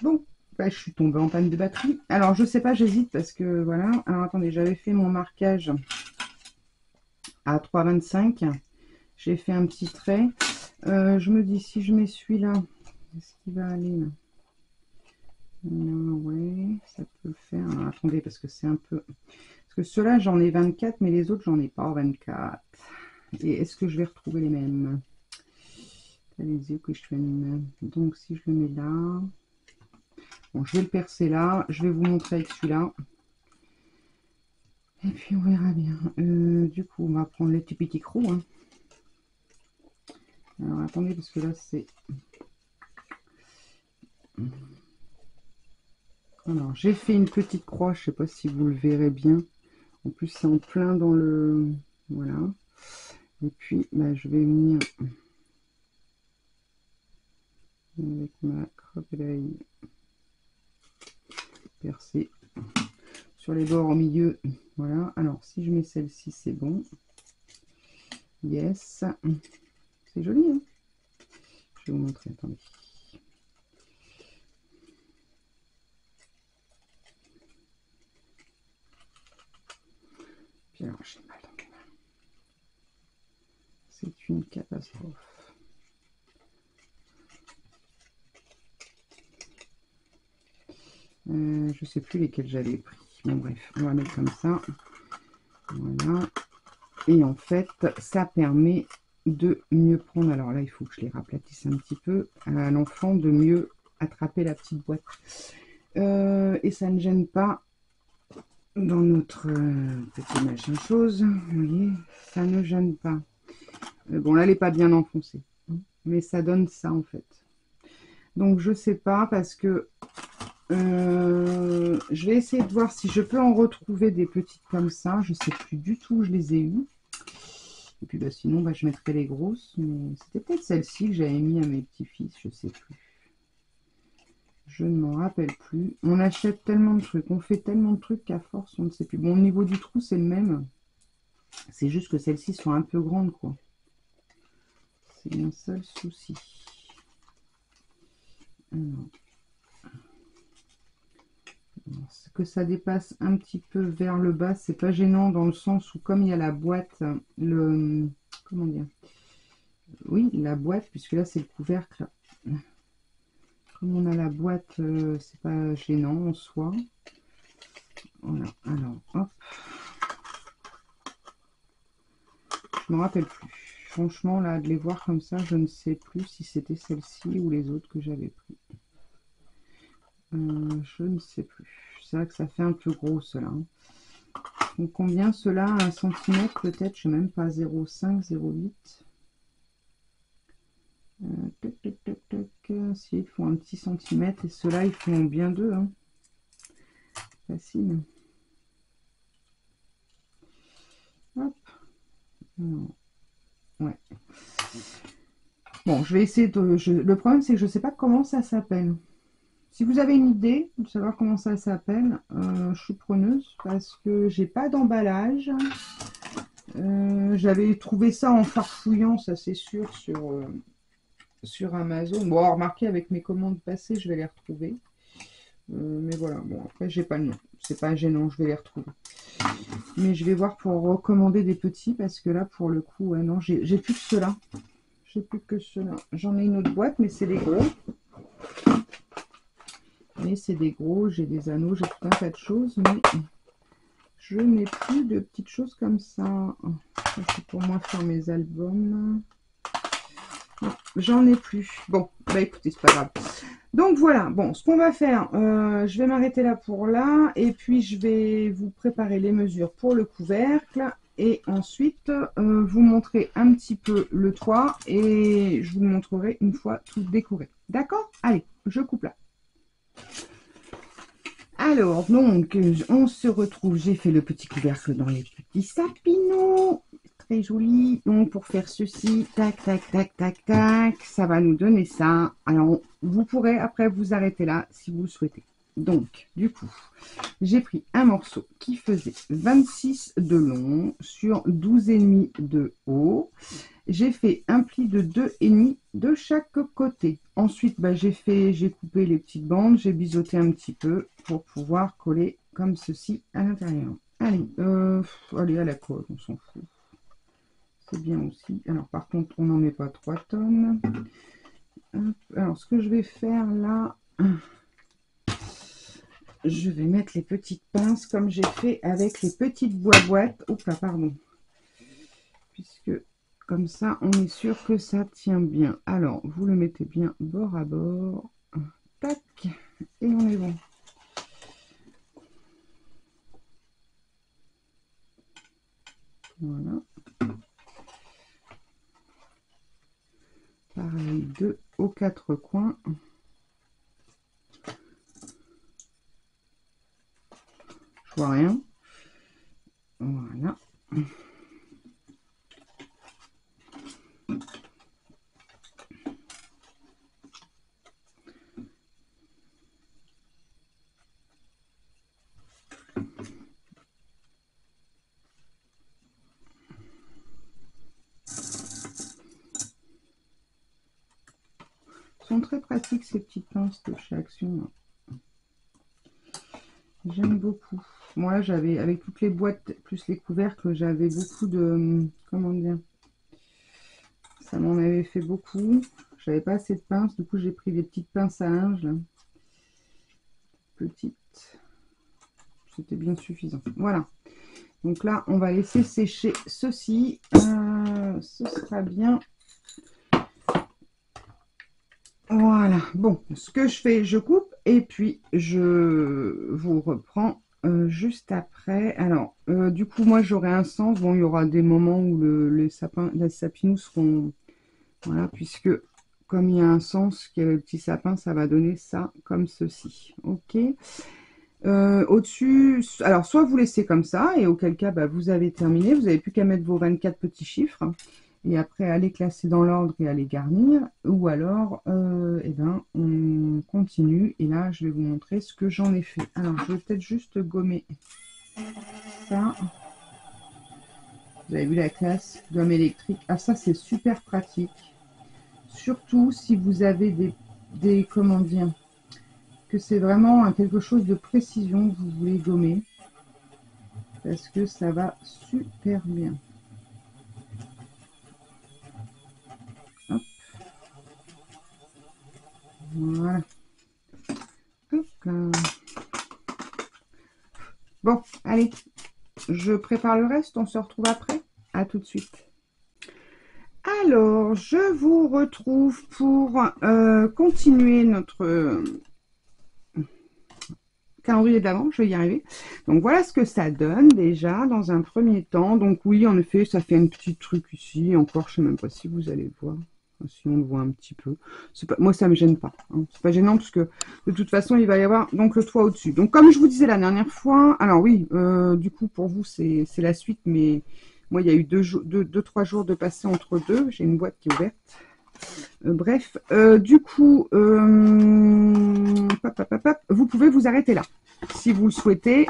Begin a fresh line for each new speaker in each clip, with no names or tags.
Bon, bah, je suis tombée en panne de batterie. Alors, je sais pas, j'hésite parce que voilà. Alors, attendez, j'avais fait mon marquage à 3,25. J'ai fait un petit trait. Je me dis, si je mets celui-là, est-ce qu'il va aller là? Ouais, ça peut le faire. Alors, attendez, parce que c'est un peu... Parce que ceux-là, j'en ai 24, mais les autres, j'en ai pas 24. Et est-ce que je vais retrouver les mêmes? Les yeux que je fais. Donc, si je le mets là... Bon, je vais le percer là. Je vais vous montrer avec celui-là. Et puis, on verra bien. Du coup, on va prendre les petits petits crocs. Hein. Alors, attendez, parce que là, c'est... Alors, j'ai fait une petite croix. Je sais pas si vous le verrez bien. En plus, c'est en plein dans le... Voilà. Et puis, bah, je vais venir avec ma croquetaille percer sur les bords au milieu. Voilà. Alors, si je mets celle-ci, c'est bon. Yes. C'est joli, hein? Je vais vous montrer. Attendez. Puis alors, j'ai mal dans mes mains. C'est une catastrophe. Je sais plus lesquels j'avais pris. Bon bref, on va mettre comme ça. Voilà. Et en fait, ça permet de mieux prendre. Alors là, il faut que je les raplatisse un petit peu à l'enfant, de mieux attraper la petite boîte. Et ça ne gêne pas dans notre petit machin chose. Vous voyez, ça ne gêne pas. Bon, là, elle n'est pas bien enfoncée. Mais ça donne ça en fait. Donc, je sais pas parce que je vais essayer de voir si je peux en retrouver des petites comme ça. Je sais plus du tout où je les ai eues. Et puis bah, sinon, bah, je mettrai les grosses. Mais c'était peut-être celle-ci que j'avais mis à mes petits-fils. Je sais plus. Je ne m'en rappelle plus. On achète tellement de trucs. On fait tellement de trucs qu'à force, on ne sait plus. Bon, au niveau du trou, c'est le même. C'est juste que celles-ci sont un peu grandes, quoi. C'est bien ça le souci. Alors. Que ça dépasse un petit peu vers le bas, c'est pas gênant dans le sens où comme il y a la boîte, le comment dire, oui la boîte, puisque là c'est le couvercle, comme on a la boîte, c'est pas gênant en soi. Voilà, alors hop, je me rappelle plus franchement là de les voir comme ça, je ne sais plus si c'était celle-ci ou les autres que j'avais pris. Je ne sais plus, c'est vrai que ça fait un peu gros cela. Donc combien cela? 1 cm peut-être, je sais même pas, 0,5, 0,8. Tac, tac, tac, tac. Si, ils font un petit centimètre et ceux-là ils font bien deux. Hein. Facile. Hop. Alors, ouais. Bon, je vais essayer de. Le problème, c'est que je ne sais pas comment ça s'appelle. Si vous avez une idée de savoir comment ça s'appelle, je suis preneuse parce que j'ai pas d'emballage. J'avais trouvé ça en farfouillant, ça c'est sûr, sur Amazon. Bon, remarquez, avec mes commandes passées, je vais les retrouver. Mais voilà, bon, après, j'ai pas le nom. C'est pas gênant, je vais les retrouver. Mais je vais voir pour recommander des petits, parce que là, pour le coup, ouais, non, j'ai plus que ceux-là. J'ai plus que ceux-là. J'en ai une autre boîte, mais c'est des gros. Mais c'est des gros, j'ai des anneaux, j'ai tout un tas de choses, mais je n'ai plus de petites choses comme ça. Ça, c'est pour moi faire mes albums. J'en ai plus. Bon, bah écoutez, c'est pas grave. Donc voilà, bon, ce qu'on va faire, je vais m'arrêter là pour là, et puis je vais vous préparer les mesures pour le couvercle, et ensuite vous montrer un petit peu le toit, et je vous le montrerai une fois tout décoré. D'accord? Allez, je coupe là. Alors, donc, on se retrouve, j'ai fait le petit couvercle dans les petits sapinaux, très joli. Donc, pour faire ceci, tac, tac, tac, tac, tac, ça va nous donner ça. Alors, vous pourrez après vous arrêter là si vous le souhaitez. Donc, du coup, j'ai pris un morceau qui faisait 26 de long sur 12,5 de haut. J'ai fait un pli de 2,5 de chaque côté. Ensuite, bah, j'ai coupé les petites bandes, j'ai biseauté un petit peu pour pouvoir coller comme ceci à l'intérieur. Allez, allez, à la colle, on s'en fout. C'est bien aussi. Alors, par contre, on n'en met pas 3 tonnes. Hop. Alors, ce que je vais faire là, je vais mettre les petites pinces comme j'ai fait avec les petites boîtes. Oups là, pardon. Puisque comme ça, on est sûr que ça tient bien. Alors, vous le mettez bien bord à bord. Tac. Et on est bon. Voilà. Pareil, 2 aux 4 coins. Je vois rien. Voilà. Sont très pratiques ces petites pinces de chez Action. J'aime beaucoup. Moi, j'avais, avec toutes les boîtes, plus les couvercles, j'avais beaucoup de... Comment dire? Ça m'en avait fait beaucoup. J'avais pas assez de pinces. Du coup, j'ai pris des petites pinces à linge. Là. Petites. C'était bien suffisant. Voilà. Donc là, on va laisser sécher ceci. Ce sera bien. Voilà. Bon, ce que je fais, je coupe et puis je vous reprends juste après. Alors, du coup, moi, j'aurai un sens. Bon, il y aura des moments où les sapinous seront... Voilà, puisque comme il y a un sens, qu'il y a le petit sapin, ça va donner ça comme ceci. Ok. Au-dessus, alors soit vous laissez comme ça, et auquel cas, bah, vous avez terminé. Vous n'avez plus qu'à mettre vos 24 petits chiffres. Et après, à les classer dans l'ordre et à les garnir. Ou alors, eh ben, on continue. Et là, je vais vous montrer ce que j'en ai fait. Alors, je vais peut-être juste gommer ça. Vous avez vu la classe, gomme électrique. Ah, ça, c'est super pratique. Surtout si vous avez des comment dire, que c'est vraiment quelque chose de précision que vous voulez gommer. Parce que ça va super bien. Hop. Voilà. Hop là. Bon, allez, je prépare le reste, on se retrouve après. À tout de suite. Alors, je vous retrouve pour continuer notre calendrier d'avant, je vais y arriver. Donc, voilà ce que ça donne déjà dans un premier temps. Donc, oui, en effet, ça fait un petit truc ici. Encore, je ne sais même pas si vous allez le voir. Si on le voit un petit peu. Pas, moi, ça ne me gêne pas. Hein. C'est pas gênant parce que de toute façon, il va y avoir donc le toit au-dessus. Donc, comme je vous disais la dernière fois, alors oui, du coup, pour vous, c'est la suite. Mais moi, il y a eu 2-3 jours de passé entre deux. J'ai une boîte qui est ouverte. Bref, du coup, vous pouvez vous arrêter là, si vous le souhaitez,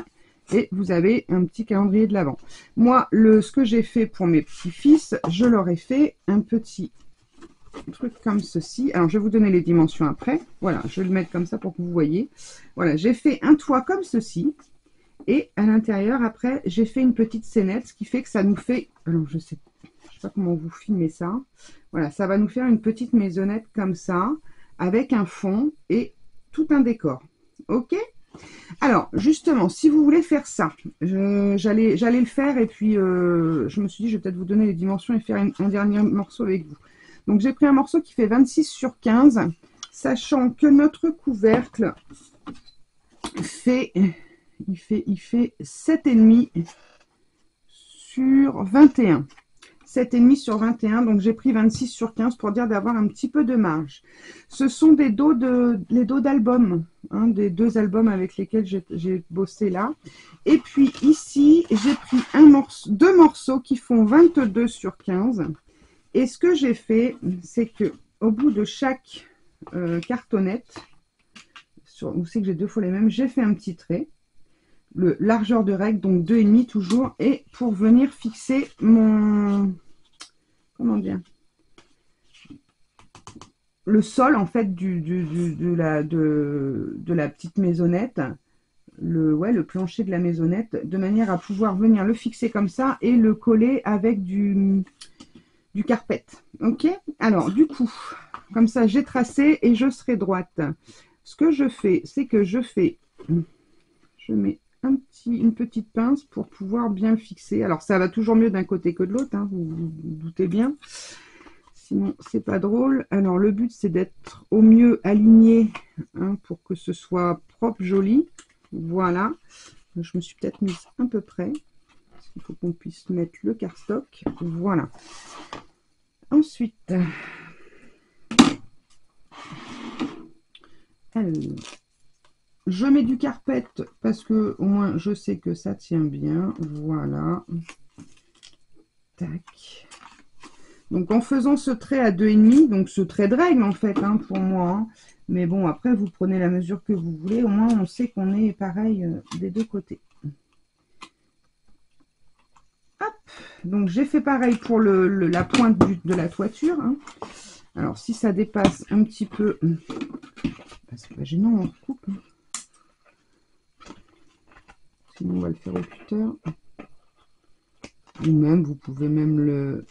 et vous avez un petit calendrier de l'Avent. Moi, ce que j'ai fait pour mes petits-fils, je leur ai fait un petit truc comme ceci. Alors, je vais vous donner les dimensions après. Voilà, je vais le mettre comme ça pour que vous voyez. Voilà, j'ai fait un toit comme ceci. Et à l'intérieur, après, j'ai fait une petite scénette, ce qui fait que ça nous fait... Alors, je sais pas comment vous filmez ça. Voilà, ça va nous faire une petite maisonnette comme ça, avec un fond et tout un décor. Ok? Alors, justement, si vous voulez faire ça, j'allais le faire et puis je me suis dit, je vais peut-être vous donner les dimensions et faire un dernier morceau avec vous. Donc, j'ai pris un morceau qui fait 26 sur 15, sachant que notre couvercle fait... Il fait 7,5 sur 21. 7,5 sur 21, donc j'ai pris 26 sur 15 pour dire d'avoir un petit peu de marge. Ce sont les dos d'albums, hein, des 2 albums avec lesquels j'ai bossé là. Et puis ici, j'ai pris 2 morceaux qui font 22 sur 15. Et ce que j'ai fait, c'est que au bout de chaque cartonnette, où c'est que j'ai deux fois les mêmes, j'ai fait un petit trait. Le largeur de règle, donc 2,5 toujours. Et pour venir fixer mon... Comment dire, le sol en fait de la petite maisonnette, le plancher de la maisonnette, de manière à pouvoir venir le fixer comme ça et le coller avec du carpet. Ok, alors du coup, comme ça j'ai tracé et je serai droite. Ce que je fais, c'est que je mets une petite pince pour pouvoir bien le fixer. Alors ça va toujours mieux d'un côté que de l'autre, hein, vous doutez bien. Sinon, c'est pas drôle. Alors, le but, c'est d'être au mieux aligné, hein, pour que ce soit propre, joli. Voilà. Je me suis peut-être mise un peu près. Parce qu'il faut qu'on puisse mettre le cardstock. Voilà. Ensuite, alors, je mets du carpet parce que au moins je sais que ça tient bien. Voilà. Tac. Donc en faisant ce trait à 2,5, donc ce trait de règle en fait, hein, pour moi, hein. Mais bon, après vous prenez la mesure que vous voulez, au moins on sait qu'on est pareil des deux côtés. Hop, donc j'ai fait pareil pour la pointe de la toiture, hein. Alors si ça dépasse un petit peu, c'est pas gênant, on coupe, hein. Sinon on va le faire au cutter. Ou même, vous pouvez même le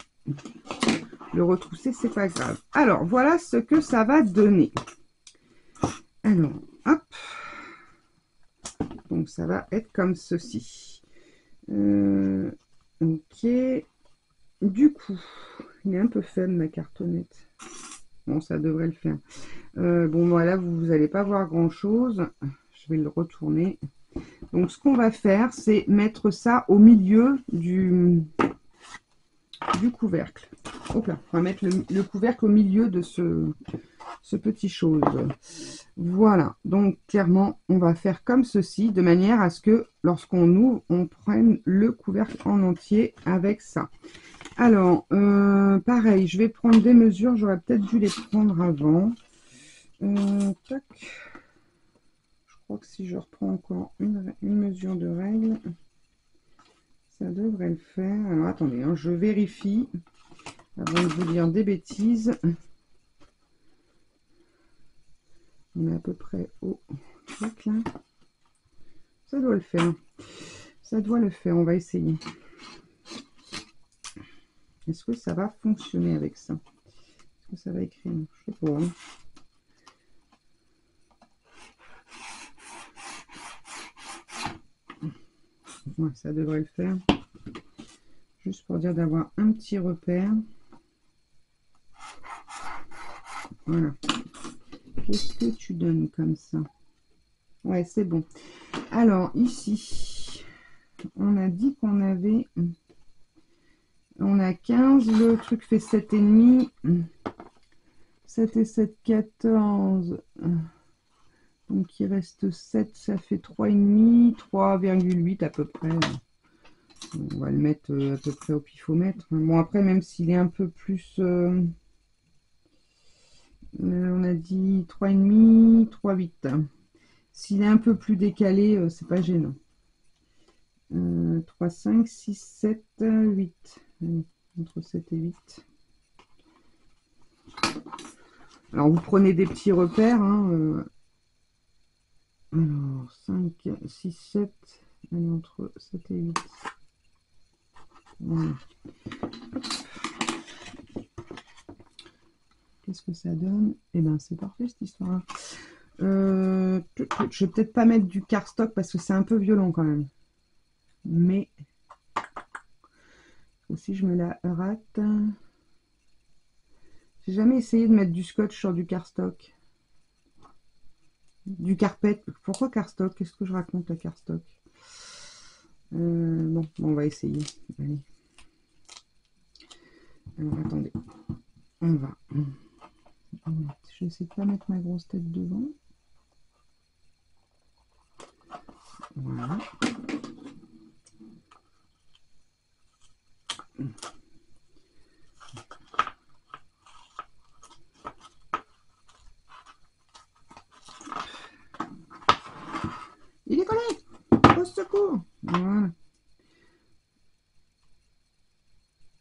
retrousser, c'est pas grave. Alors voilà ce que ça va donner. Alors, hop. Donc ça va être comme ceci. Ok. Du coup, il est un peu faible ma cartonnette. Bon, ça devrait le faire. Bon, voilà, vous n'allez pas voir grand chose. Je vais le retourner. Donc ce qu'on va faire, c'est mettre ça au milieu du couvercle. Hop là, on va mettre le couvercle au milieu de ce petit chose. Voilà, donc clairement, on va faire comme ceci, de manière à ce que lorsqu'on ouvre, on prenne le couvercle en entier avec ça. Alors, pareil, je vais prendre des mesures, j'aurais peut-être dû les prendre avant. Tac. Je crois que si je reprends encore une mesure de règle, ça devrait le faire. Alors, attendez, hein, je vérifie avant de vous dire des bêtises. On est à peu près au truc là. Ça doit le faire. Ça doit le faire. On va essayer. Est-ce que ça va fonctionner avec ça? Est-ce que ça va écrire? Je sais pas. Hein. Ouais, ça devrait le faire. Juste pour dire d'avoir un petit repère. Voilà. Qu'est-ce que tu donnes comme ça? Ouais, c'est bon. Alors, ici, on a dit qu'on avait... On a 15, le truc fait 7,5. 7 et 7, 14. Donc, il reste 7, ça fait 3,5, 3,8 à peu près. On va le mettre à peu près au pifomètre. Bon, après, même s'il est un peu plus... on a dit 3,5, 3,8. S'il est un peu plus décalé, c'est pas gênant. 3, 5, 6, 7, 8. Entre 7 et 8. Alors, vous prenez des petits repères. Hein, alors, 5, 6, 7. Allez, entre 7 et 8. Voilà. Qu'est-ce que ça donne? Eh bien, c'est parfait cette histoire. Je vais peut-être pas mettre du cardstock parce que c'est un peu violent quand même. Mais aussi je me la rate. J'ai jamais essayé de mettre du scotch sur du cardstock. Du carpet. Pourquoi cardstock? Qu'est-ce que je raconte à cardstock? Bon, on va essayer. Allez. Alors attendez. On va. Je vais essayer de pas mettre ma grosse tête devant. Voilà.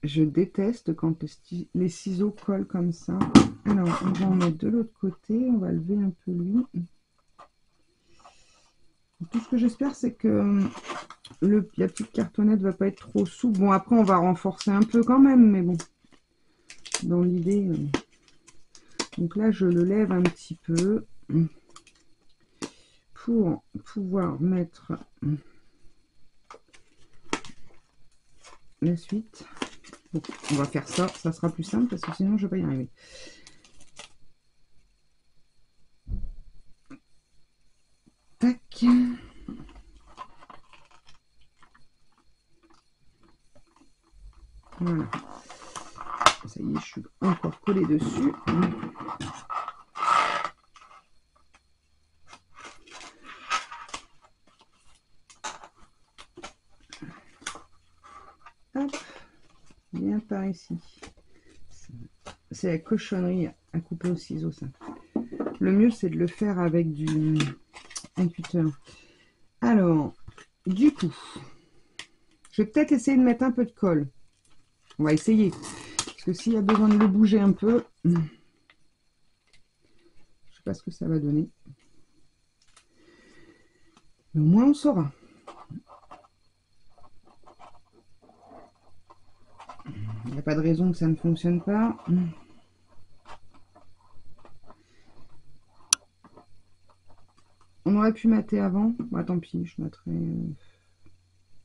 Je déteste quand les ciseaux collent comme ça. Alors, on va en mettre de l'autre côté. On va lever un peu lui. Tout ce que j'espère, c'est que la petite cartonnette va pas être trop souple. Bon, après, on va renforcer un peu quand même, mais bon, dans l'idée. Donc là, je le lève un petit peu pour pouvoir mettre la suite. Bon, on va faire ça, ça sera plus simple parce que sinon je vais pas y arriver. Tac. Voilà. Ça y est, je suis encore collée dessus. Hop. Bien par ici. C'est la cochonnerie à couper au ciseau, ça. Le mieux, c'est de le faire avec un cutter. Alors, du coup, je vais peut-être essayer de mettre un peu de colle. On va essayer. Parce que s'il y a besoin de le bouger un peu, je ne sais pas ce que ça va donner. Mais au moins, on saura. Il n'y a pas de raison que ça ne fonctionne pas. On aurait pu mater avant. Bah, tant pis, je mettrai. Le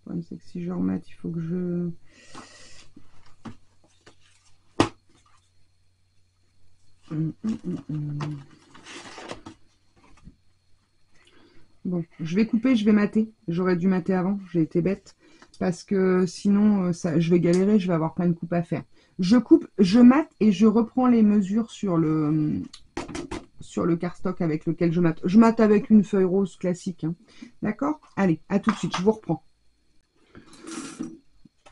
problème, c'est que si je remette, il faut que je... Bon, je vais couper, je vais mater. J'aurais dû mater avant, j'ai été bête. Parce que sinon, je vais galérer, je vais avoir plein de coupes à faire. Je coupe, je mate et je reprends les mesures sur le cardstock avec lequel je mate. Je mate avec une feuille rose classique. Hein. D'accord? Allez, à tout de suite, je vous reprends.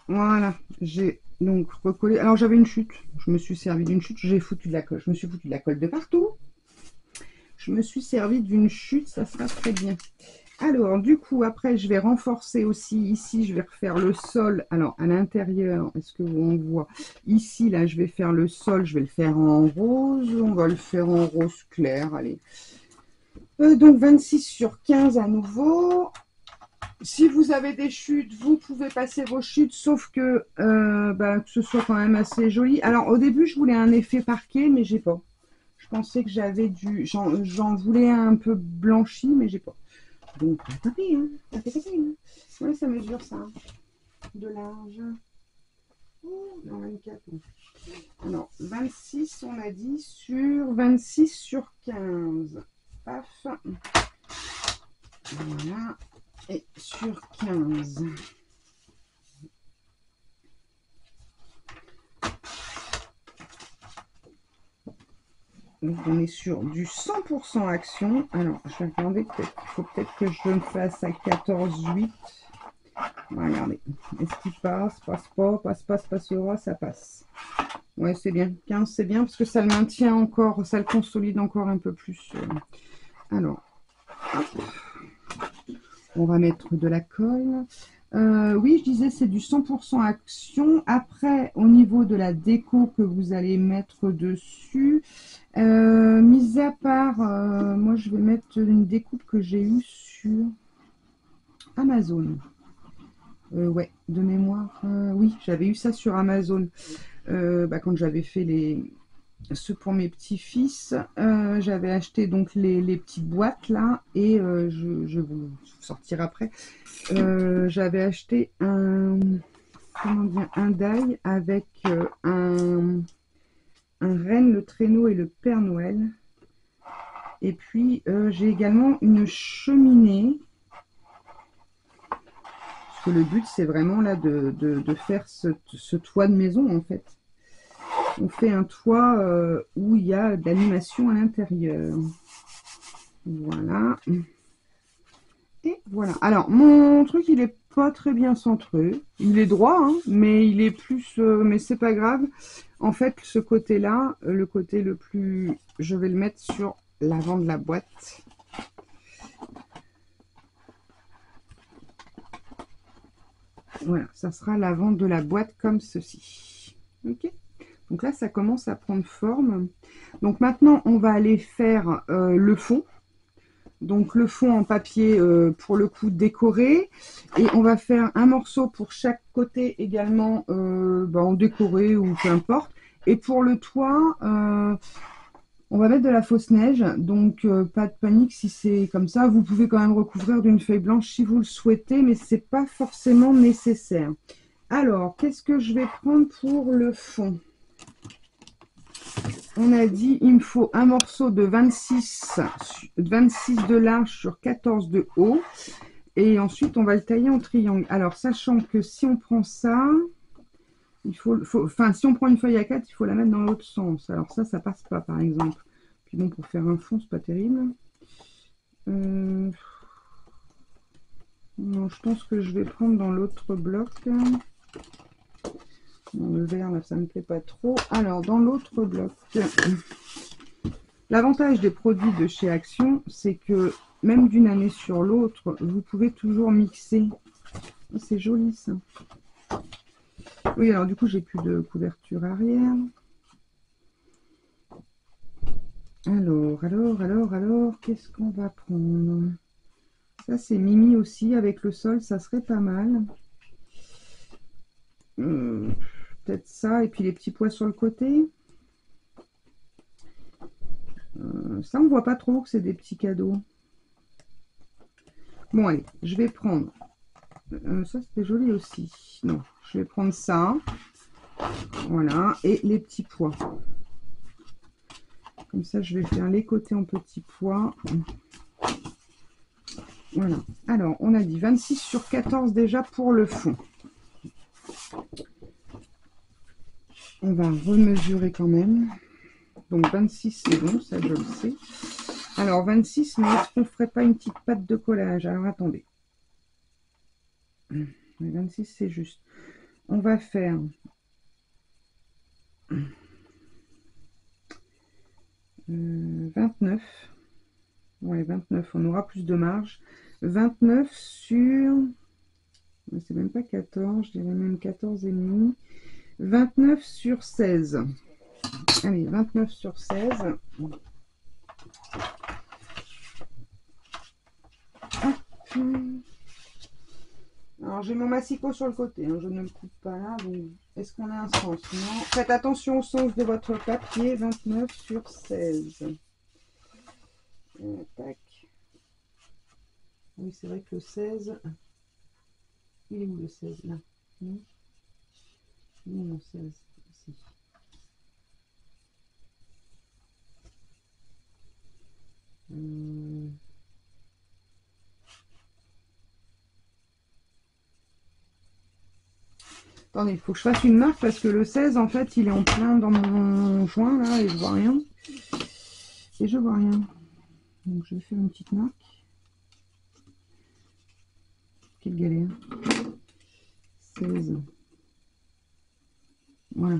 Voilà, j'ai donc recollé. Alors j'avais une chute, je me suis servi d'une chute, j'ai foutu de la colle. Je me suis foutu de la colle de partout. Je me suis servi d'une chute, ça sera très bien. Alors, du coup, après, je vais renforcer aussi ici, je vais refaire le sol. Alors, à l'intérieur, est-ce que on voit ici, là, je vais faire le sol, je vais le faire en rose. On va le faire en rose clair, allez. Donc, 26 sur 15 à nouveau. Si vous avez des chutes, vous pouvez passer vos chutes, sauf que, que ce soit quand même assez joli. Alors, au début, je voulais un effet parquet, mais j'ai pas. Je pensais que j'avais j'en voulais un peu blanchi, mais j'ai pas. Donc, tant pis, hein. Ça fait hein. Ouais, ça mesure ça. De large. Oh, non, 24. Alors, 26, on a dit, sur 26 sur 15. Paf. Voilà. Et sur 15. Donc, on est sur du 100% action. Alors, je vais regarder, il faut peut-être que je me fasse à 14,8. Regardez, est-ce qu'il passe, passe pas, passera, ça passe. Ouais, c'est bien. 15, c'est bien parce que ça le maintient encore, ça le consolide encore un peu plus. Alors, hop. On va mettre de la colle. Oui, je disais, c'est du 100% action. Après, au niveau de la déco que vous allez mettre dessus, mis à part, moi, je vais mettre une découpe que j'ai eue sur Amazon. Ouais, de mémoire. Oui, j'avais eu ça sur Amazon. Quand j'avais fait ceux pour mes petits-fils, j'avais acheté donc les petites boîtes là, et je vous sortir après. J'avais acheté un die avec un renne, le traîneau et le Père Noël. Et puis j'ai également une cheminée. Parce que le but c'est vraiment là de faire ce toit de maison en fait. On fait un toit où il y a de l'animation à l'intérieur. Voilà. Et voilà. Alors, mon truc, il est pas très bien centré. Il est droit, hein, mais il est plus... mais c'est pas grave. En fait, ce côté-là, le côté le plus... Je vais le mettre sur l'avant de la boîte. Voilà, ça sera l'avant de la boîte comme ceci. Ok. Donc là, ça commence à prendre forme. Donc maintenant, on va aller faire le fond. Donc le fond en papier pour le coup décoré. Et on va faire un morceau pour chaque côté également en décoré ou peu importe. Et pour le toit, on va mettre de la fausse neige. Donc pas de panique si c'est comme ça. Vous pouvez quand même recouvrir d'une feuille blanche si vous le souhaitez, mais c'est pas forcément nécessaire. Alors, qu'est-ce que je vais prendre pour le fond? On a dit, il me faut un morceau de 26 de large sur 14 de haut. Et ensuite, on va le tailler en triangle. Alors, sachant que si on prend ça, si on prend une feuille à 4, il faut la mettre dans l'autre sens. Alors ça passe pas, par exemple. Puis bon, pour faire un fond, c'est pas terrible. Non, je pense que je vais prendre dans l'autre bloc. Dans le vert, là, ça me plaît pas trop. Alors, dans l'autre bloc, l'avantage des produits de chez Action, c'est que même d'une année sur l'autre, vous pouvez toujours mixer. Oh, c'est joli, ça. Oui, alors du coup, j'ai plus de couverture arrière. Alors, qu'est-ce qu'on va prendre? Ça, c'est Mimi aussi, avec le sol, ça serait pas mal. Peut-être ça, et puis les petits pois sur le côté. Ça, on voit pas trop que c'est des petits cadeaux. Bon, allez, je vais prendre... ça, c'était joli aussi. Non, je vais prendre ça. Voilà, et les petits pois. Comme ça, je vais faire les côtés en petits pois. Voilà. Alors, on a dit 26 sur 14 déjà pour le fond. On va remesurer quand même. Donc 26, c'est bon, ça je le sais. Alors 26, mais est-ce qu'on ne ferait pas une petite patte de collage? Alors attendez. 26, c'est juste. On va faire... 29. Ouais, 29, on aura plus de marge. 29 sur... C'est même pas 14, je dirais même 14 et demi. 29 sur 16. Allez, 29 sur 16. Alors, j'ai mon massicot sur le côté, hein, je ne le coupe pas là. Est-ce qu'on a un sens? Non. Faites attention au sens de votre papier. 29 sur 16. Tac. Oui, c'est vrai que le 16... Il est où le 16 là? Non, non, 16. Ici. Attendez, il faut que je fasse une marque parce que le 16, en fait, il est en plein dans mon joint là et je vois rien. Et je vois rien. Donc, je vais faire une petite marque. Quelle galère. 16. Voilà.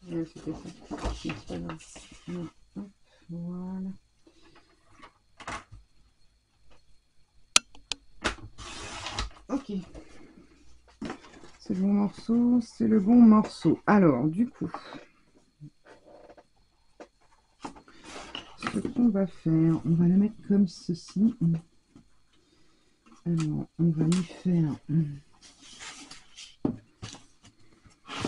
Ouais, c'était ça. C'est pas grave. Non. Hop, voilà. Ok. C'est le bon morceau, c'est le bon morceau. Alors, du coup, ce qu'on va faire, on va le mettre comme ceci. Alors, on va lui faire...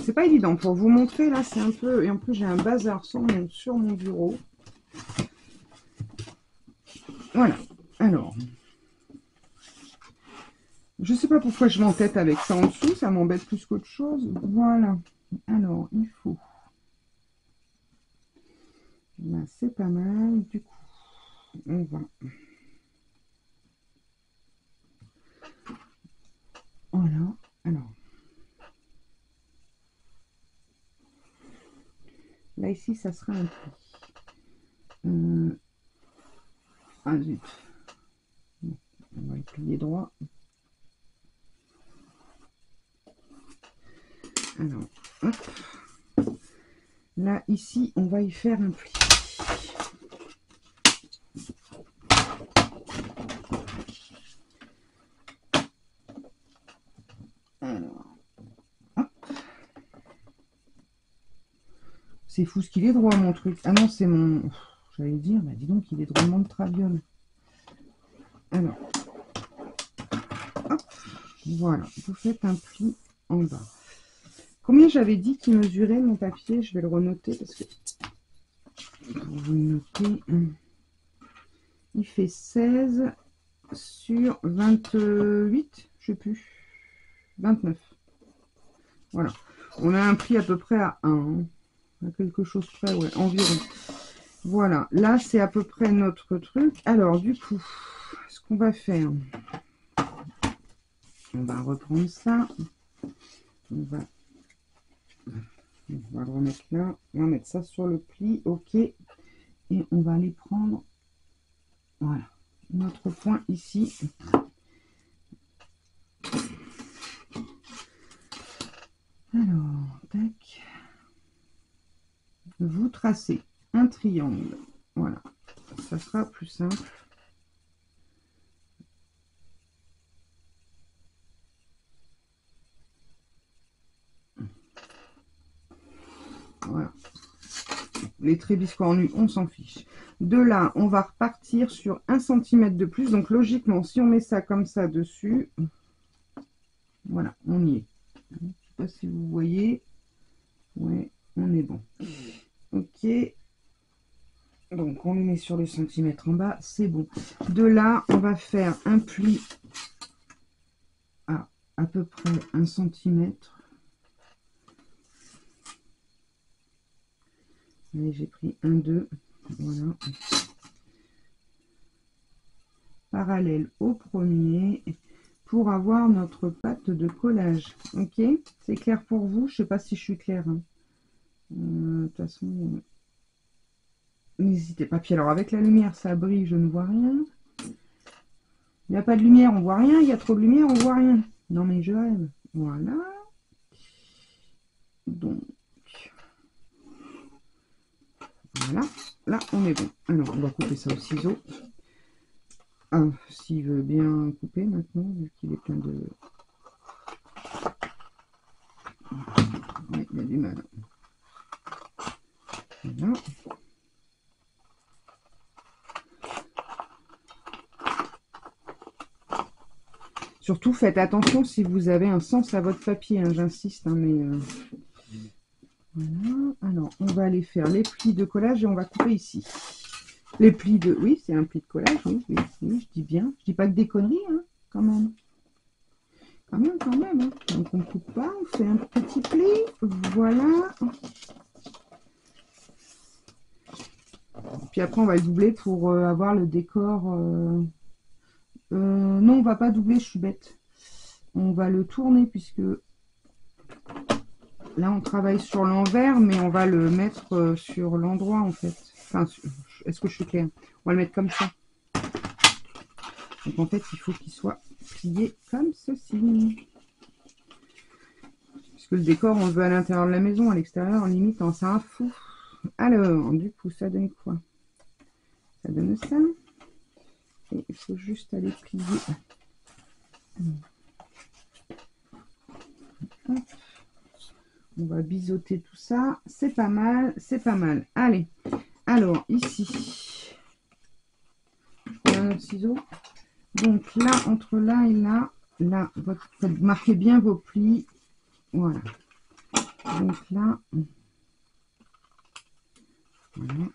C'est pas évident pour vous montrer, là, c'est un peu... Et en plus, j'ai un bazar sur mon bureau. Voilà. Alors, je sais pas pourquoi je m'entête avec ça en dessous, ça m'embête plus qu'autre chose. Voilà. Alors, il faut... Là, c'est pas mal. Du coup, on va... Voilà. Alors... Là, ici, ça sera un pli. Ah, zut. On va le plier droit. Alors, hop. Là, ici, on va y faire un pli. c'est fou ce qu'il est droit, mon truc. Ah non, c'est mon... J'allais dire, bah dis donc, il est drôlement de traviole. Alors, hop, voilà, vous faites un pli en bas. Combien j'avais dit qu'il mesurait mon papier? Je vais le renoter parce que... Pour vous noter, il fait 16 sur 28, je sais plus, 29. Voilà, on a un prix à peu près à 1, à quelque chose près, ouais, environ. Voilà, là c'est à peu près notre truc. Alors du coup, ce qu'on va faire, on va reprendre ça, on va le remettre là, on va mettre ça sur le pli, ok, et on va aller prendre, voilà, notre point ici. Alors, tac, vous tracez un triangle, voilà, ça sera plus simple. Voilà. Les traits biscornus, on s'en fiche. De là, on va repartir sur 1 cm de plus. Donc, logiquement, si on met ça comme ça dessus, voilà, on y est. Je ne sais pas si vous voyez. Ouais, on est bon. Ok. Donc, on le met sur le centimètre en bas. C'est bon. De là, on va faire un pli à peu près 1 centimètre. Allez, j'ai pris 1, 2. Voilà. Parallèle au premier pour avoir notre pâte de collage. Ok, c'est clair pour vous? Je sais pas si je suis claire, hein. De toute façon, n'hésitez pas. Puis alors avec la lumière ça brille, je ne vois rien. Il n'y a pas de lumière, on voit rien. Il y a trop de lumière, on voit rien. Non mais je rêve. Voilà. Donc voilà, là on est bon. Alors on va couper ça au ciseau. Ah, s'il veut bien couper maintenant, vu qu'il est plein de... Ouais, il a du mal. Voilà. Surtout, faites attention si vous avez un sens à votre papier, hein, j'insiste, hein, mais... Voilà. Alors, on va aller faire les plis de collage et on va couper ici. Les plis de... Oui, c'est un pli de collage, oui, oui, oui, je dis bien. Je dis pas que des conneries, hein, quand même. Quand même, hein. Donc, on ne coupe pas, on fait un petit pli. Voilà. Puis après, on va le doubler pour avoir le décor... non, on va pas doubler, je suis bête. On va le tourner puisque là on travaille sur l'envers, mais on va le mettre sur l'endroit en fait. Enfin, est-ce que je suis claire? On va le mettre comme ça. Donc en fait, il faut qu'il soit plié comme ceci. Puisque le décor, on le veut à l'intérieur de la maison, à l'extérieur, en limite, on s'en fout. Alors, du coup, ça donne quoi? Ça donne ça. Et il faut juste aller plier. Hop. On va biseauter tout ça. C'est pas mal, c'est pas mal. Allez, alors ici, je prends un autre ciseau. Donc là, entre là et là, vous marquez bien vos plis. Voilà. Donc là, voilà.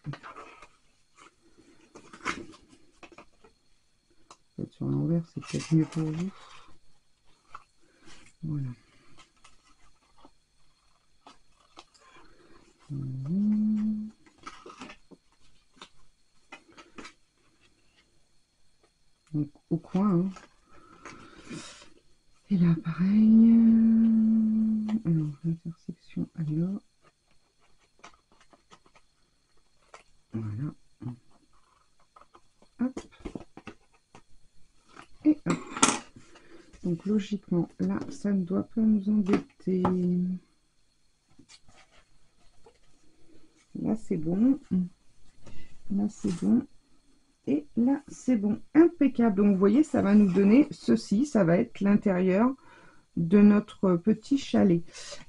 Peut-être sur l'envers, c'est peut-être mieux pour vous. Voilà. Donc au coin, hein. Et là pareil, alors l'intersection elle est là, voilà, hop, et hop. Donc logiquement là ça ne doit pas nous embêter. Là c'est bon, là c'est bon, et là c'est bon, impeccable. Donc vous voyez, ça va nous donner ceci, ça va être l'intérieur de notre petit chalet.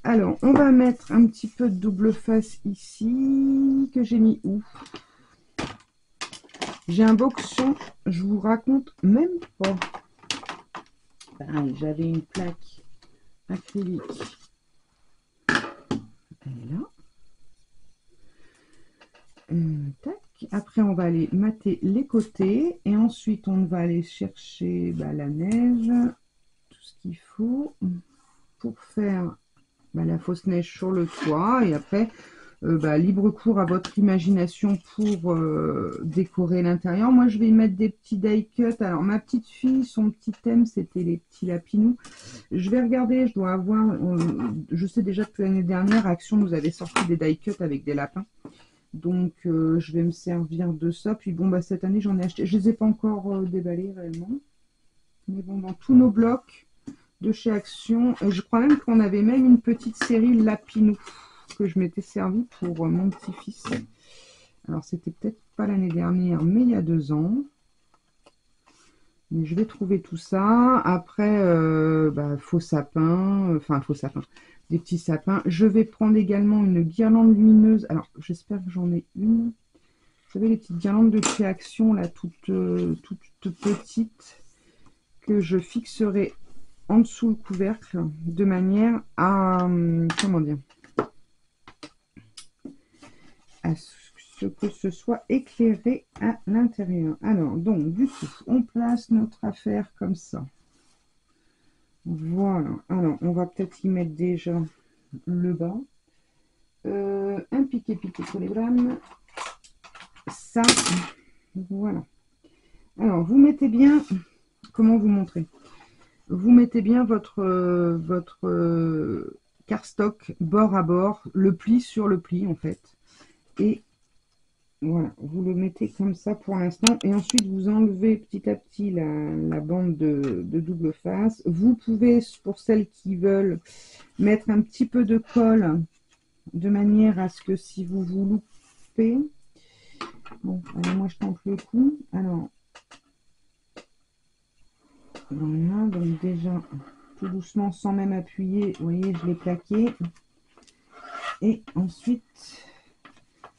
Alors, on va mettre un petit peu de double face ici, que j'ai mis où? J'ai un boxon, je vous raconte même pas. Pareil, j'avais une plaque acrylique. Elle est là. Tac. Après, on va aller mater les côtés. Et ensuite, on va aller chercher la neige. Tout ce qu'il faut pour faire la fausse neige sur le toit. Et après, libre cours à votre imagination pour décorer l'intérieur. Moi, je vais y mettre des petits die cut. Alors, ma petite fille, son petit thème, c'était les petits lapinous. Je vais regarder, je dois avoir... je sais déjà que l'année dernière, Action nous avait sorti des die cut avec des lapins. Donc, je vais me servir de ça. Puis bon, cette année, j'en ai acheté. Je ne les ai pas encore déballés réellement. Mais bon, dans tous nos blocs de chez Action, je crois même qu'on avait même une petite série Lapinous que je m'étais servi pour mon petit-fils. Alors, c'était peut-être pas l'année dernière, mais il y a 2 ans. Mais je vais trouver tout ça. Après, faux sapin, faux sapin, des petits sapins. Je vais prendre également une guirlande lumineuse. Alors, j'espère que j'en ai une. Vous savez, les petites guirlandes de chez Action, là, toutes petites, que je fixerai en dessous le couvercle, de manière à, comment dire, à ce que ce soit éclairé à l'intérieur. Alors, donc, du coup, on place notre affaire comme ça. Voilà. Alors, on va peut-être y mettre déjà le bas. Un piqué polygramme. Ça, voilà. Alors, vous mettez bien... Comment vous montrer? Vous mettez bien votre cardstock bord à bord, le pli sur le pli, en fait. Et voilà, vous le mettez comme ça pour l'instant. Et ensuite, vous enlevez petit à petit la bande de double face. Vous pouvez, pour celles qui veulent, mettre un petit peu de colle de manière à ce que si vous vous loupez... Bon, allez, moi je tente le coup. Alors, voilà, donc déjà, tout doucement, sans même appuyer, vous voyez, je l'ai plaqué. Et ensuite...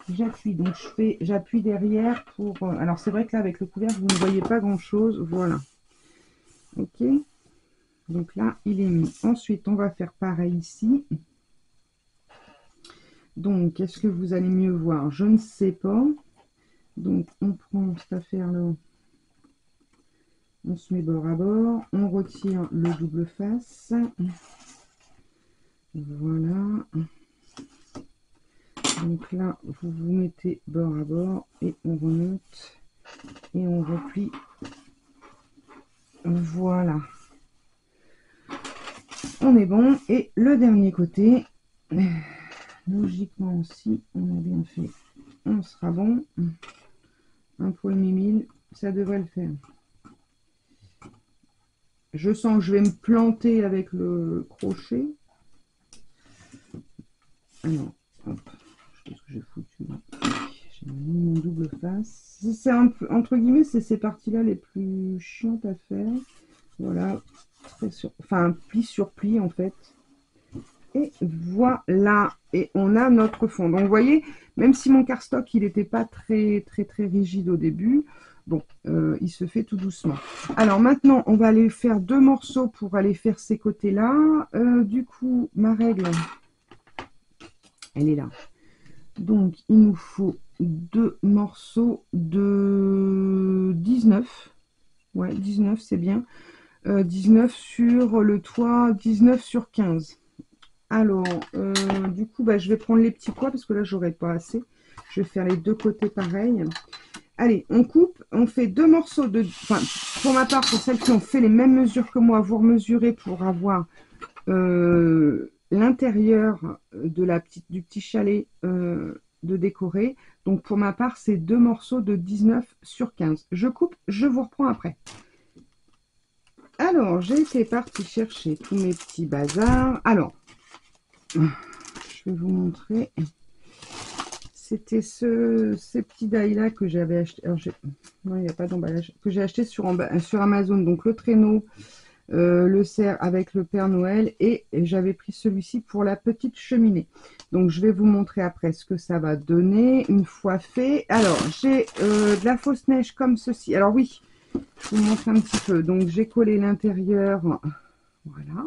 j'appuie, donc j'appuie derrière pour... alors c'est vrai que là avec le couvercle vous ne voyez pas grand chose, voilà. Ok, donc là il est mis. Ensuite on va faire pareil ici. Donc est-ce que vous allez mieux voir? Je ne sais pas. Donc on prend cette affaire là, on se met bord à bord, on retire le double face, voilà. Donc là, vous vous mettez bord à bord et on remonte et on replie. Voilà. On est bon. Et le dernier côté, logiquement aussi, on a bien fait. On sera bon. Un poil mi-mille, ça devrait le faire. Je sens que je vais me planter avec le crochet. Alors, hop. Qu'est-ce que j'ai foutu là? J'ai mis mon double face. C'est entre guillemets, c'est ces parties-là les plus chiantes à faire. Voilà, enfin pli sur pli en fait. Et voilà, et on a notre fond. Donc vous voyez, même si mon cardstock il n'était pas très rigide au début, bon, il se fait tout doucement. Alors maintenant, on va aller faire 2 morceaux pour aller faire ces côtés-là. Du coup, ma règle, elle est là. Donc, il nous faut 2 morceaux de 19. Ouais, 19, c'est bien. 19 sur le toit, 19 sur 15. Alors, du coup, je vais prendre les petits pois parce que là, j'aurai pas assez. Je vais faire les 2 côtés pareils. Allez, on coupe. On fait 2 morceaux de... Enfin, pour ma part, pour celles qui ont fait les mêmes mesures que moi, vous mesurez pour avoir l'intérieur du petit chalet de décorer. Donc, pour ma part, c'est 2 morceaux de 19 sur 15. Je coupe, je vous reprends après. Alors, j'ai été partie chercher tous mes petits bazars. Alors, je vais vous montrer. C'était ces petits die là que j'avais acheté. Alors, non, il n'y a pas d'emballage. Que j'ai acheté sur Amazon. Donc, le traîneau, le cerf avec le Père Noël, et j'avais pris celui-ci pour la petite cheminée. Donc je vais vous montrer après ce que ça va donner une fois fait. Alors j'ai de la fausse neige comme ceci. Alors oui, je vous montre un petit peu. Donc j'ai collé l'intérieur, voilà.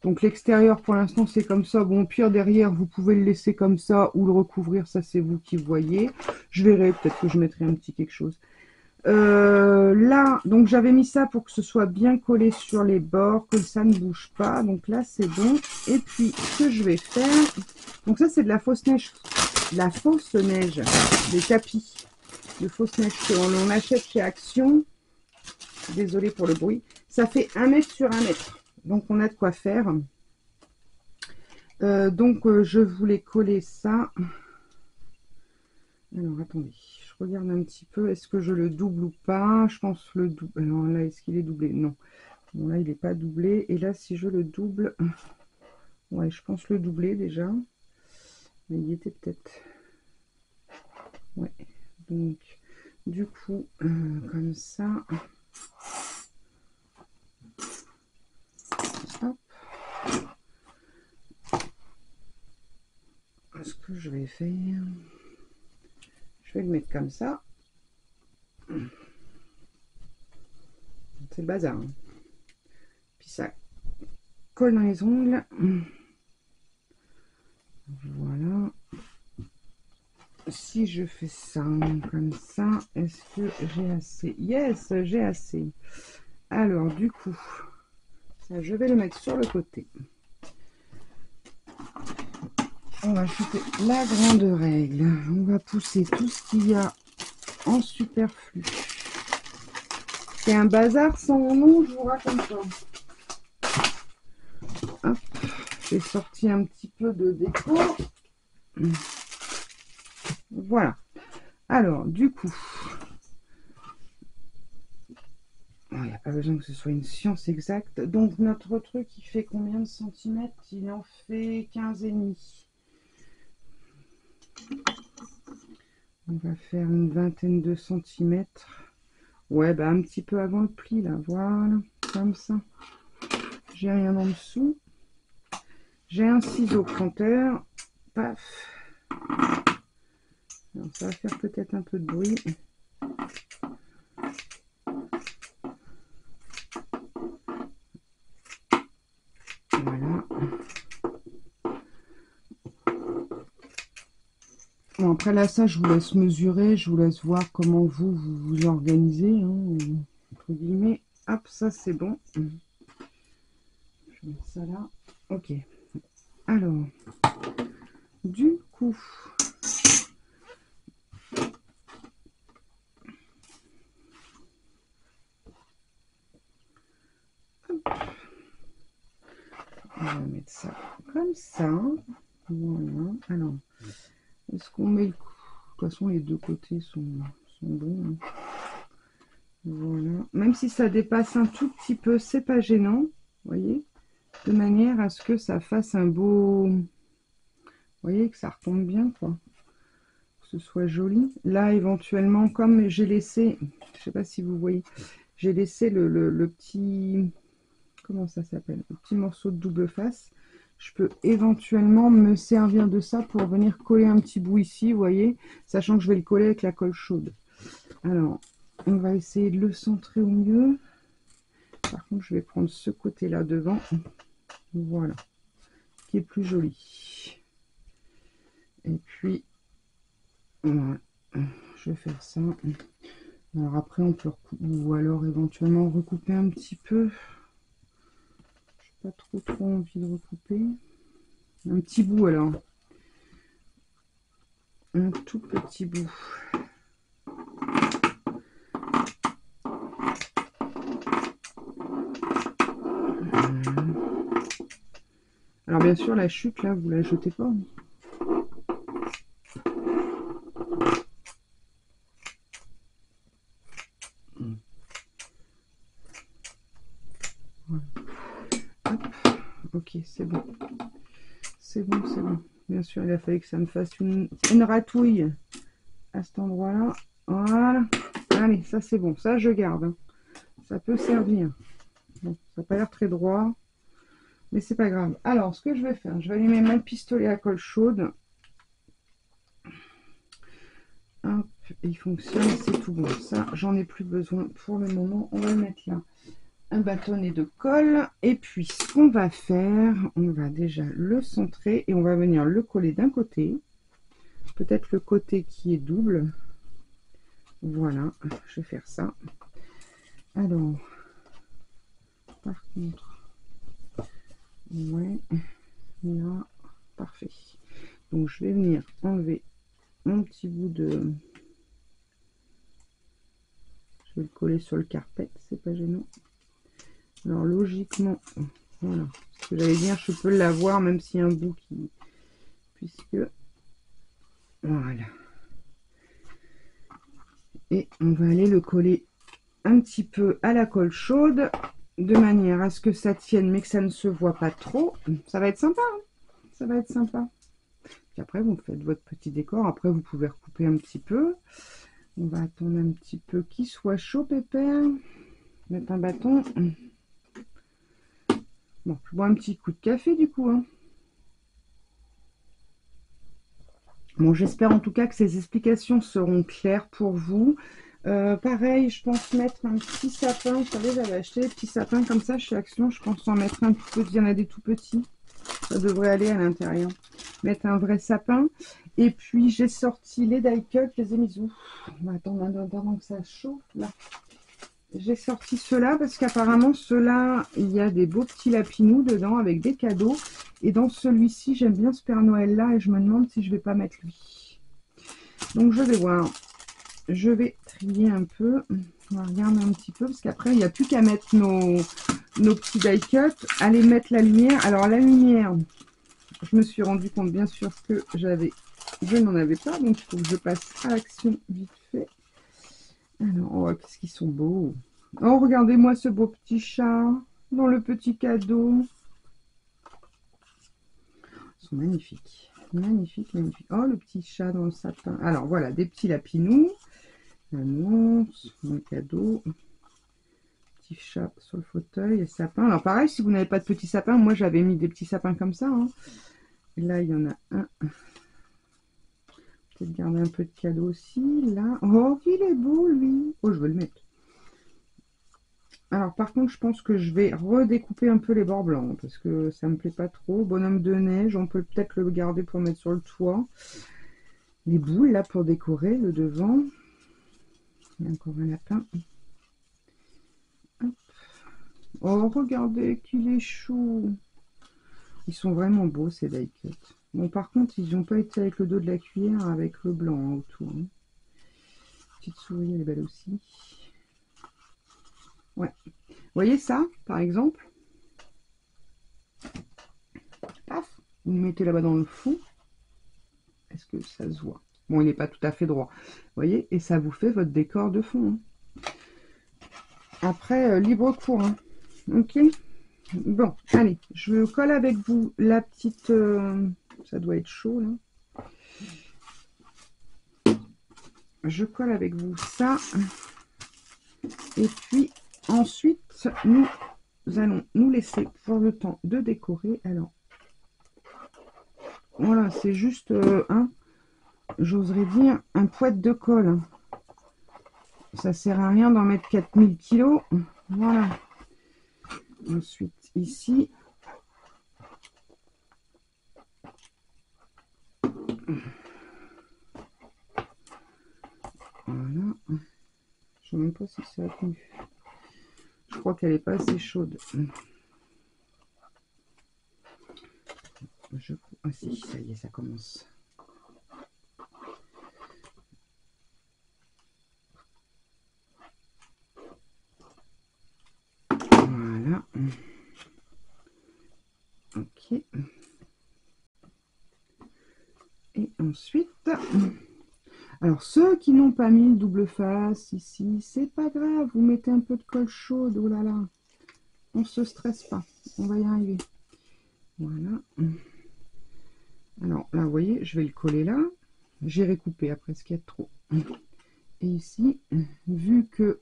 Donc l'extérieur pour l'instant c'est comme ça. Bon, au pire derrière vous pouvez le laisser comme ça ou le recouvrir, ça c'est vous qui voyez. Je verrai, peut-être que je mettrai un petit quelque chose. Là, donc j'avais mis ça pour que ce soit bien collé sur les bords, que ça ne bouge pas. Donc là c'est bon. Et puis ce que je vais faire, donc ça c'est de la fausse neige, des tapis de fausse neige que l'on achète chez Action. Désolée pour le bruit. Ça fait 1 mètre sur 1 mètre. Donc on a de quoi faire. Je voulais coller ça. Alors attendez, je regarde un petit peu. Est-ce que je le double ou pas? Je pense le double. Alors là, est-ce qu'il est doublé? Non. Bon là, il n'est pas doublé. Et là, si je le double, ouais, je pense le doubler déjà. Mais il était peut-être. Ouais. Donc du coup, comme ça. Hop. Ce que je vais faire, je vais le mettre comme ça. C'est le bazar. Hein. Puis ça colle dans les ongles. Voilà. Si je fais ça comme ça, est-ce que j'ai assez? Yes, j'ai assez. Alors du coup, ça, je vais le mettre sur le côté. On va ajouter la grande règle. On va pousser tout ce qu'il y a en superflu. C'est un bazar sans nom, je vous raconte pas. Hop, j'ai sorti un petit peu de déco. Voilà. Alors, du coup, il n'y a pas besoin que ce soit une science exacte. Donc, notre truc, il fait combien de centimètres? Il en fait 15,5. On va faire une vingtaine de centimètres. Ouais, bah un petit peu avant le pli, là. Voilà, comme ça. J'ai rien en dessous. J'ai un ciseau pointeur. Paf. Alors, ça va faire peut-être un peu de bruit. Voilà. Bon, après là, ça, je vous laisse mesurer. Je vous laisse voir comment vous organisez. Hein, entre guillemets. Hop, ça, c'est bon. Je vais mettre ça là. Ok. Alors, du coup... On va mettre ça comme ça. Voilà. Alors, est-ce qu'on met le coup? De toute façon, les deux côtés sont bons. Hein. Voilà. Même si ça dépasse un tout petit peu, c'est pas gênant. Vous voyez? De manière à ce que ça fasse un beau... Vous voyez, que ça retombe bien, quoi. Que ce soit joli. Là, éventuellement, comme j'ai laissé... Je sais pas si vous voyez. J'ai laissé le petit... Comment ça s'appelle? Le petit morceau de double face. Je peux éventuellement me servir de ça pour venir coller un petit bout ici, vous voyez, sachant que je vais le coller avec la colle chaude. Alors, on va essayer de le centrer au mieux. Par contre, je vais prendre ce côté-là devant. Voilà, qui est plus joli. Et puis, voilà, je vais faire ça. Alors après, on peut ou alors éventuellement recouper un petit peu. Pas trop envie de recouper. Un petit bout alors. Un tout petit bout. Alors bien sûr, la chute là, vous la jetez pas. Voilà. Hop. Ok, c'est bon. C'est bon, c'est bon. Bien sûr, il a fallu que ça me fasse une ratouille à cet endroit-là. Voilà. Allez, ça c'est bon. Ça, je garde. Hein. Ça peut servir. Bon, ça n'a pas l'air très droit, mais c'est pas grave. Alors, ce que je vais faire, je vais allumer mon pistolet à colle chaude. Hop, il fonctionne, c'est tout bon. Ça, j'en ai plus besoin pour le moment. On va le mettre là. Un bâtonnet de colle. Et puis, ce qu'on va faire, on va déjà le centrer et on va venir le coller d'un côté. Peut-être le côté qui est double. Voilà, je vais faire ça. Alors, par contre, ouais, là, parfait. Donc, je vais venir enlever mon petit bout de... Je vais le coller sur le carpet, c'est pas gênant. Alors, logiquement, voilà. Ce que j'allais dire, je peux l'avoir, même s'il y a un bout qui... Puisque... Voilà. Et on va aller le coller un petit peu à la colle chaude, de manière à ce que ça tienne, mais que ça ne se voit pas trop. Ça va être sympa, hein, ça va être sympa. Puis après, vous faites votre petit décor. Après, vous pouvez recouper un petit peu. On va attendre un petit peu qu'il soit chaud, pépère. Mettre un bâton. Bon, je bois un petit coup de café, du coup, hein. Bon, j'espère en tout cas que ces explications seront claires pour vous. Pareil, je pense mettre un petit sapin. Vous savez, j'avais acheté des petits sapins comme ça chez Action. Je pense en mettre un tout petit. Il y en a des tout petits. Ça devrait aller à l'intérieur. Mettre un vrai sapin. Et puis, j'ai sorti les die cut. Je les ai mis où? On va attendre que ça chauffe. Là. J'ai sorti ceux-là parce qu'apparemment, ceux-là, il y a des beaux petits lapinous dedans avec des cadeaux. Et dans celui-ci, j'aime bien ce Père Noël-là et je me demande si je vais pas mettre lui. Donc, je vais voir. Je vais trier un peu. On va regarder un petit peu parce qu'après, il n'y a plus qu'à mettre nos petits die cut. Aller mettre la lumière. Alors, la lumière, je me suis rendu compte, bien sûr, que je n'en avais pas. Donc, il faut que je passe à l'action vite fait. Alors, oh, qu'est-ce qu'ils sont beaux. Oh, regardez-moi ce beau petit chat dans le petit cadeau. Ils sont magnifiques. Magnifiques, magnifiques. Oh, le petit chat dans le sapin. Alors, voilà, des petits lapinous. Annonce, mon cadeau. Petit chat sur le fauteuil et sapin. Alors, pareil, si vous n'avez pas de petits sapins, moi, j'avais mis des petits sapins comme ça. Hein. Et là, il y en a un. Peut-être garder un peu de cadeau aussi. Là. Oh, il est beau, lui. Oh, je vais le mettre. Alors, par contre, je pense que je vais redécouper un peu les bords blancs parce que ça me plaît pas trop. Bonhomme de neige, on peut peut-être le garder pour mettre sur le toit. Les boules, là, pour décorer le devant. Il y a encore un lapin. Hop. Oh, regardez qu'il est chou. Ils sont vraiment beaux, ces die cut. Bon, par contre, ils n'ont pas été avec le dos de la cuillère, avec le blanc hein, autour. Hein. Petite souris, elle est belle aussi. Ouais. Vous voyez ça, par exemple? Paf, vous le mettez là-bas dans le fond. Est-ce que ça se voit? Bon, il n'est pas tout à fait droit. Vous voyez? Et ça vous fait votre décor de fond. Hein. Après, libre cours. Hein. Ok? Bon, allez, je colle avec vous la petite... ça doit être chaud, là. Je colle avec vous ça. Et puis, ensuite, nous allons nous laisser pour le temps de décorer. Alors, voilà, c'est juste j'oserais dire, un poète de colle. Hein. Ça sert à rien d'en mettre 4000 kilos. Voilà. Ensuite, ici. Voilà. Je sais même pas si ça a tenu. Je crois qu'elle n'est pas assez chaude. Ah si, ça y est, ça commence. Voilà. Ok. Et ensuite, alors ceux qui n'ont pas mis le double face ici, c'est pas grave, vous mettez un peu de colle chaude, oh là là, on se stresse pas, on va y arriver. Voilà. Alors là, vous voyez, je vais le coller là, j'ai recoupé après ce qu'il y a de trop. Et ici, vu que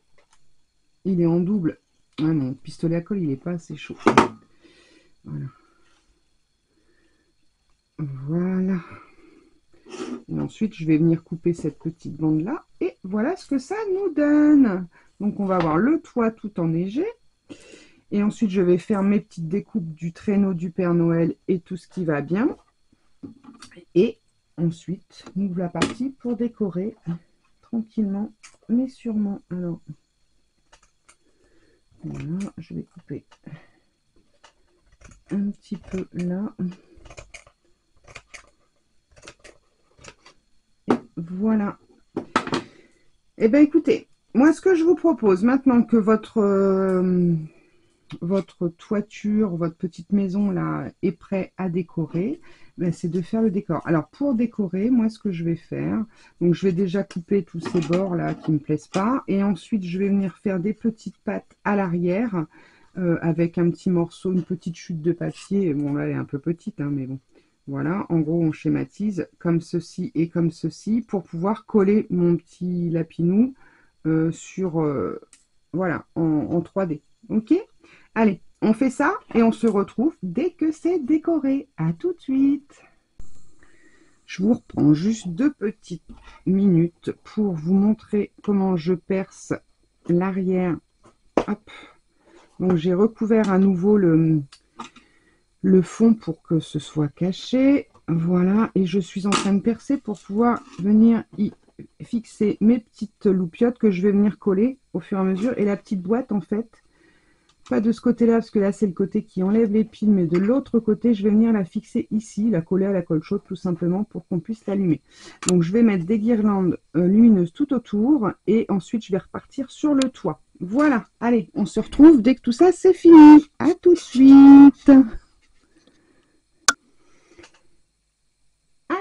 il est en double, Ah non, le pistolet à colle, il n'est pas assez chaud. Voilà. Voilà. Et ensuite, je vais venir couper cette petite bande-là. Et voilà ce que ça nous donne. Donc, on va avoir le toit tout enneigé. Et ensuite, je vais faire mes petites découpes du traîneau du Père Noël et tout ce qui va bien. Et ensuite, nous voilà partis pour décorer tranquillement, mais sûrement. Alors, voilà, je vais couper un petit peu là. Et voilà. Eh bien, écoutez, moi, ce que je vous propose, maintenant que votre toiture, votre petite maison là est prêt à décorer, ben, c'est de faire le décor. Alors pour décorer, moi ce que je vais faire, donc je vais déjà couper tous ces bords là qui me plaisent pas, et ensuite je vais venir faire des petites pattes à l'arrière avec un petit morceau, une petite chute de papier. Bon là elle est un peu petite, hein, mais bon. Voilà, en gros on schématise comme ceci et comme ceci pour pouvoir coller mon petit lapinou sur voilà en 3D. Ok. Allez, on fait ça et on se retrouve dès que c'est décoré. À tout de suite. Je vous reprends juste 2 petites minutes pour vous montrer comment je perce l'arrière. Hop. Donc j'ai recouvert à nouveau le fond pour que ce soit caché. Voilà, et je suis en train de percer pour pouvoir venir y fixer mes petites loupiottes que je vais venir coller au fur et à mesure. Et la petite boîte, en fait, pas de ce côté-là, parce que là, c'est le côté qui enlève les piles, mais de l'autre côté, je vais venir la fixer ici, la coller à la colle chaude, tout simplement, pour qu'on puisse l'allumer. Donc, je vais mettre des guirlandes lumineuses tout autour, et ensuite, je vais repartir sur le toit. Voilà, allez, on se retrouve dès que tout ça, c'est fini. À tout de suite.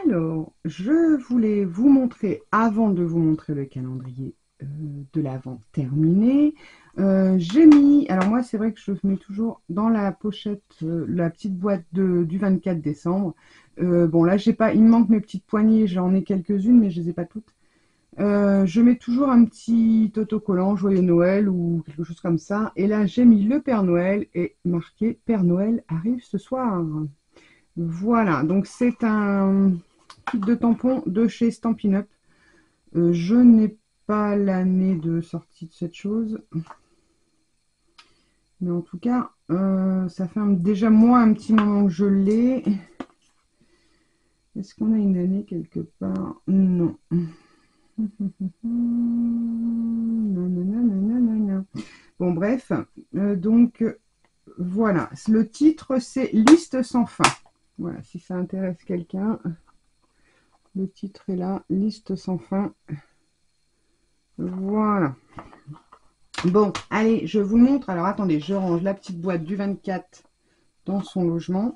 Alors, je voulais vous montrer, avant de vous montrer le calendrier de l'Avent terminé, j'ai mis, alors moi c'est vrai que je mets toujours dans la pochette la petite boîte du 24 décembre. Bon là j'ai pas, il me manque mes petites poignées, j'en ai quelques-unes mais je les ai pas toutes. Je mets toujours un petit autocollant Joyeux Noël ou quelque chose comme ça. Et là j'ai mis le Père Noël et marqué Père Noël arrive ce soir. Voilà, donc c'est un kit de tampons de chez Stampin' Up. Je n'ai pas l'année de sortie de cette chose. Mais en tout cas, ça fait déjà moi un petit moment que je l'ai. Est-ce qu'on a une année quelque part? Non. Bon, bref. Donc, voilà. Le titre, c'est Liste sans fin. Voilà, si ça intéresse quelqu'un. Le titre est là, Liste sans fin. Voilà. Bon, allez, je vous montre. Alors, attendez, je range la petite boîte du 24 dans son logement.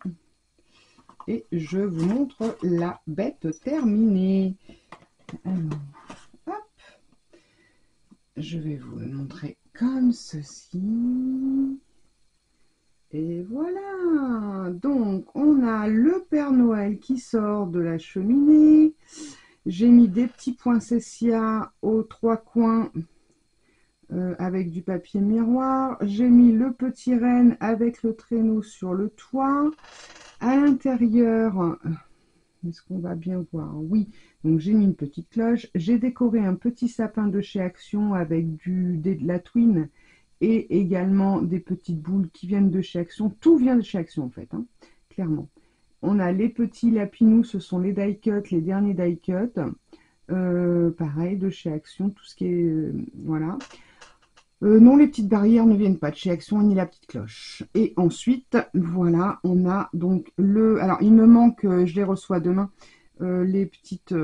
Et je vous montre la bête terminée. Alors, hop. Je vais vous le montrer comme ceci. Et voilà. Donc, on a le Père Noël qui sort de la cheminée. J'ai mis des petits poinsettias aux 3 coins avec du papier miroir. J'ai mis le petit renne avec le traîneau sur le toit. À l'intérieur, est-ce qu'on va bien voir? Oui, donc j'ai mis une petite cloche. J'ai décoré un petit sapin de chez Action avec de la twine et également des petites boules qui viennent de chez Action. Tout vient de chez Action en fait, hein, clairement. On a les petits lapinous, ce sont les die cut, les derniers die cut. Pareil, de chez Action, tout ce qui est... voilà. Non, les petites barrières ne viennent pas de chez Action ni la petite cloche. Et ensuite, voilà, on a donc le... Alors, il me manque, je les reçois demain, les petites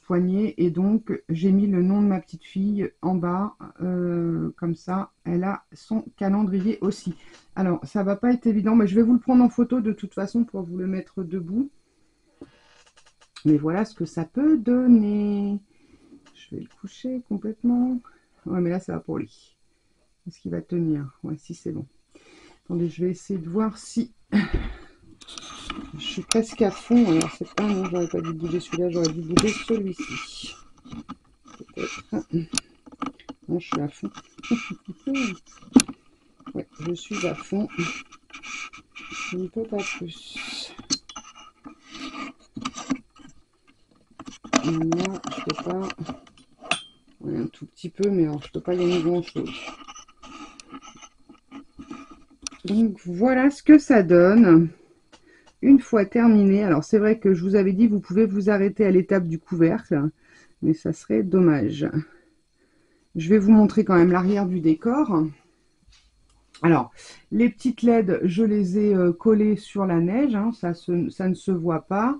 poignées. Et donc, j'ai mis le nom de ma petite fille en bas. Comme ça, elle a son calendrier aussi. Alors, ça va pas être évident, mais je vais vous le prendre en photo de toute façon pour vous le mettre debout. Mais voilà ce que ça peut donner. Je vais le coucher complètement. Ouais, mais là, ça va pour lui. Est-ce qu'il va tenir? Ouais, si, c'est bon. Attendez, je vais essayer de voir si... Je suis presque à fond. Alors, c'est pas... Non, j'aurais pas dû bouger celui-là. J'aurais dû bouger celui-ci. Peut-être. Non, je suis à fond. je suis à fond. Je ne peux pas plus. Là, je peux pas. Ouais, un tout petit peu, mais alors, je peux pas gagner grand chose. Donc voilà ce que ça donne. Une fois terminé, alors c'est vrai que je vous avais dit, vous pouvez vous arrêter à l'étape du couvercle, mais ça serait dommage. Je vais vous montrer quand même l'arrière du décor. Alors, les petites LED, je les ai collées sur la neige, hein, ça ne se voit pas.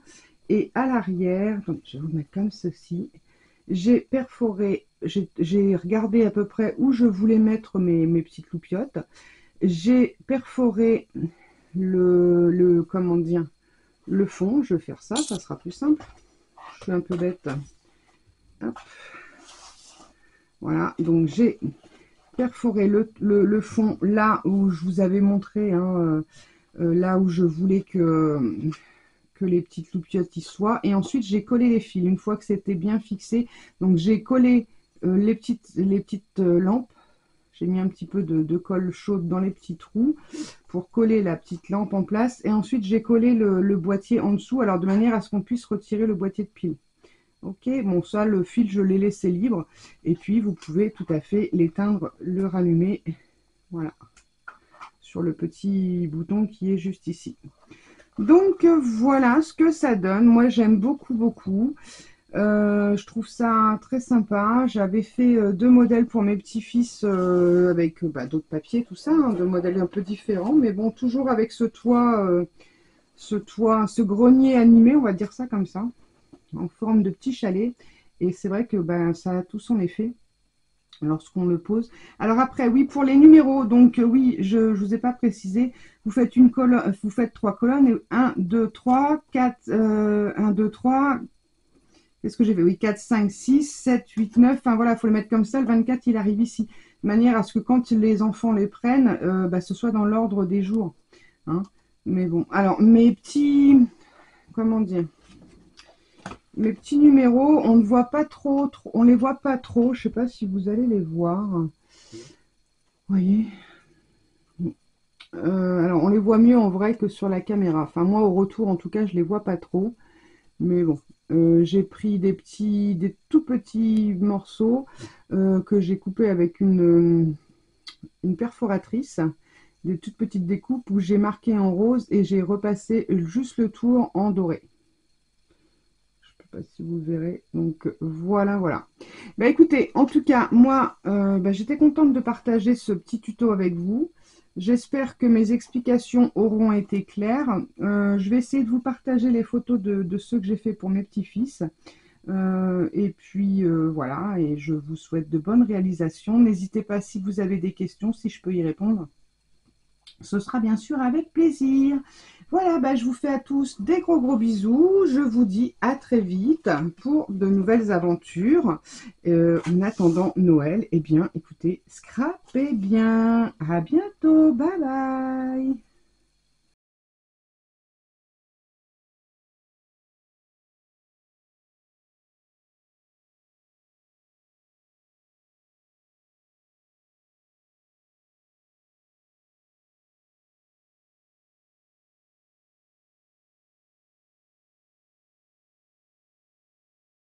Et à l'arrière, donc je vais vous mettre comme ceci, j'ai perforé, j'ai regardé à peu près où je voulais mettre mes petites loupiottes. J'ai perforé comment dire, le fond. Je vais faire ça, ça sera plus simple. Je suis un peu bête. Hop. Voilà, donc j'ai perforé le fond là où je vous avais montré, hein, là où je voulais que les petites loupiottes y soient. Et ensuite, j'ai collé les fils une fois que c'était bien fixé. Donc, j'ai collé les petites lampes. J'ai mis un petit peu de colle chaude dans les petits trous pour coller la petite lampe en place. Et ensuite, j'ai collé le boîtier en dessous, alors de manière à ce qu'on puisse retirer le boîtier de pile. Ok, bon ça, le fil, je l'ai laissé libre. Et puis, vous pouvez tout à fait l'éteindre, le rallumer. Voilà. Sur le petit bouton qui est juste ici. Donc voilà ce que ça donne. Moi j'aime beaucoup beaucoup. Je trouve ça très sympa. J'avais fait 2 modèles pour mes petits-fils avec d'autres papiers, tout ça, hein, 2 modèles un peu différents, mais bon, toujours avec ce toit, ce grenier animé, on va dire ça comme ça, en forme de petit chalet. Et c'est vrai que ça a tout son effet lorsqu'on le pose. Alors après, oui, pour les numéros, donc oui, je ne vous ai pas précisé, vous faites une colonne, vous faites 3 colonnes, et 1, 2, 3, 4, 1, 2, 3, qu'est-ce que j'ai fait? Oui, 4, 5, 6, 7, 8, 9, enfin voilà, il faut le mettre comme ça, le 24, il arrive ici, de manière à ce que quand les enfants les prennent, ce soit dans l'ordre des jours. Hein. Mais bon, alors, mes petits, comment dire, mes petits numéros, on ne voit pas trop, on les voit pas trop. Je sais pas si vous allez les voir. Vous voyez. Alors, on les voit mieux en vrai que sur la caméra. Enfin, moi, au retour, en tout cas, je les vois pas trop. Mais bon, j'ai pris des tout petits morceaux que j'ai coupés avec une perforatrice. Des toutes petites découpes où j'ai marqué en rose et j'ai repassé juste le tour en doré. Pas si vous verrez, donc voilà. Bah écoutez, en tout cas moi j'étais contente de partager ce petit tuto avec vous. J'espère que mes explications auront été claires. Je vais essayer de vous partager les photos de ceux que j'ai fait pour mes petits-fils. Et puis voilà, et je vous souhaite de bonnes réalisations. N'hésitez pas si vous avez des questions, si je peux y répondre. Ce sera bien sûr avec plaisir. Voilà, je vous fais à tous des gros bisous. Je vous dis à très vite pour de nouvelles aventures. En attendant Noël, eh bien, écoutez, scrapez bien. À bientôt. Bye bye.